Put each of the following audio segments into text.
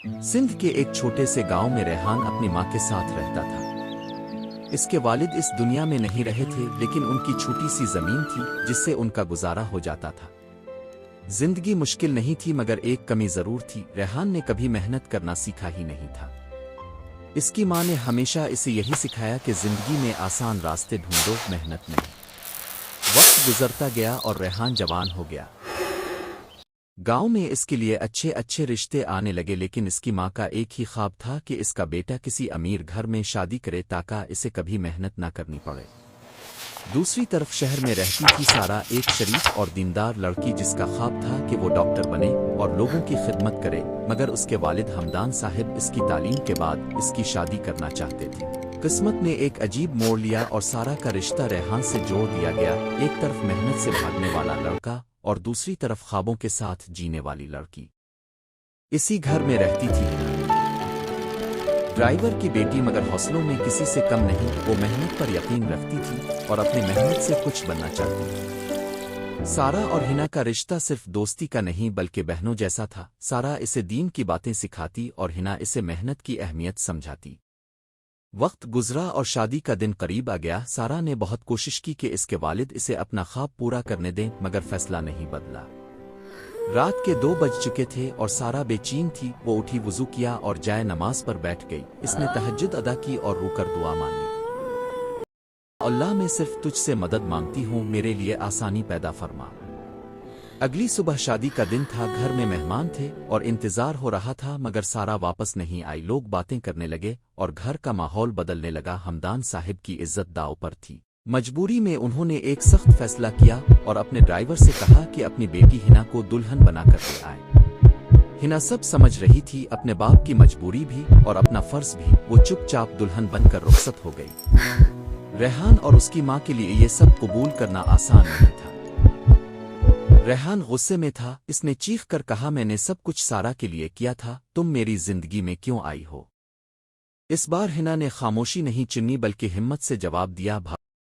सिंध के एक छोटे से गांव में रेहान अपनी मां के साथ रहता था। इसके वालिद इस दुनिया में नहीं रहे थे, लेकिन उनकी छोटी सी जमीन थी जिससे उनका गुजारा हो जाता था। जिंदगी मुश्किल नहीं थी, मगर एक कमी जरूर थी, रेहान ने कभी मेहनत करना सीखा ही नहीं था। इसकी मां ने हमेशा इसे यही सिखाया कि जिंदगी में आसान रास्ते ढूंढो, मेहनत नहीं। वक्त गुजरता गया और रेहान जवान हो गया। गांव में इसके लिए अच्छे अच्छे रिश्ते आने लगे, लेकिन इसकी मां का एक ही ख्वाब था कि इसका बेटा किसी अमीर घर में शादी करे ताकि इसे कभी मेहनत ना करनी पड़े। दूसरी तरफ शहर में रहती थी सारा, एक शरीफ और दीनदार लड़की जिसका ख्वाब था कि वो डॉक्टर बने और लोगों की खिदमत करे, मगर उसके वालिद हमदान साहिब इसकी तालीम के बाद इसकी शादी करना चाहते थे। किस्मत ने एक अजीब मोड़ लिया और सारा का रिश्ता रेहान से जोड़ दिया गया। एक तरफ मेहनत से भागने वाला लड़का और दूसरी तरफ ख्वाबों के साथ जीने वाली लड़की इसी घर में रहती थी। ड्राइवर की बेटी, मगर हौसलों में किसी से कम नहीं। वो मेहनत पर यकीन रखती थी और अपनी मेहनत से कुछ बनना चाहती थी। सारा और हिना का रिश्ता सिर्फ दोस्ती का नहीं बल्कि बहनों जैसा था। सारा इसे दीन की बातें सिखाती और हिना इसे मेहनत की अहमियत समझाती। वक्त गुजरा और शादी का दिन करीब आ गया। सारा ने बहुत कोशिश की कि इसके वालिद इसे अपना ख्वाब पूरा करने दें, मगर फैसला नहीं बदला। रात के 2 बज चुके थे और सारा बेचैन थी। वो उठी, वुजू किया और जाए नमाज पर बैठ गई। इसने तहज्जुद अदा की और रुकर दुआ मांगी। अल्लाह, मैं सिर्फ तुझसे मदद मांगती हूँ, मेरे लिए आसानी पैदा फरमा। अगली सुबह शादी का दिन था। घर में मेहमान थे और इंतजार हो रहा था, मगर सारा वापस नहीं आई। लोग बातें करने लगे और घर का माहौल बदलने लगा। हमदान साहिब की इज्जत दांव पर थी। मजबूरी में उन्होंने एक सख्त फैसला किया और अपने ड्राइवर से कहा कि अपनी बेटी हिना को दुल्हन बनाकर ले आए। हिना सब समझ रही थी, अपने बाप की मजबूरी भी और अपना फर्ज भी। वो चुपचाप दुल्हन बनकर रुखसत हो गई। रेहान और उसकी मां के लिए ये सब कबूल करना आसान नहीं था। रेहान गुस्से में था। इसने चीख कर कहा, मैंने सब कुछ सारा के लिए किया था, तुम मेरी जिंदगी में क्यों आई हो? इस बार हिना ने खामोशी नहीं चुनी बल्कि हिम्मत से जवाब दिया,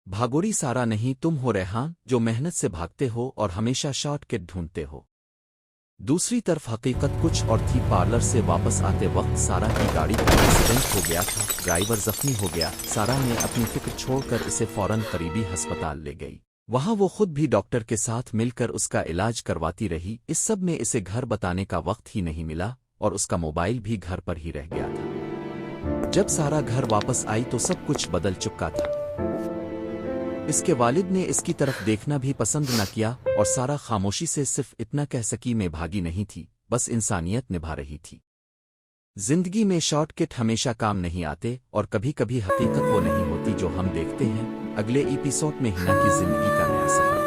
भागोरी सारा नहीं, तुम हो रेहान, जो मेहनत से भागते हो और हमेशा शॉर्टकट ढूंढते हो। दूसरी तरफ हकीकत कुछ और थी। पार्लर से वापस आते वक्त सारा की गाड़ी का एक्सीडेंट हो गया था। ड्राइवर जख्मी हो गया। सारा ने अपनी फिक्र छोड़कर इसे फौरन करीबी अस्पताल ले गई। वहां वो खुद भी डॉक्टर के साथ मिलकर उसका इलाज करवाती रही। इस सब में इसे घर बताने का वक्त ही नहीं मिला और उसका मोबाइल भी घर पर ही रह गया था। जब सारा घर वापस आई तो सब कुछ बदल चुका था। इसके वालिद ने इसकी तरफ देखना भी पसंद न किया और सारा खामोशी से सिर्फ इतना कह सकी, मैं भागी नहीं थी, बस इंसानियत निभा रही थी। जिंदगी में शॉर्टकट हमेशा काम नहीं आते और कभी कभी हकीकत वो नहीं होती जो हम देखते हैं। अगले एपिसोड में हिना की जिंदगी का नया सफर।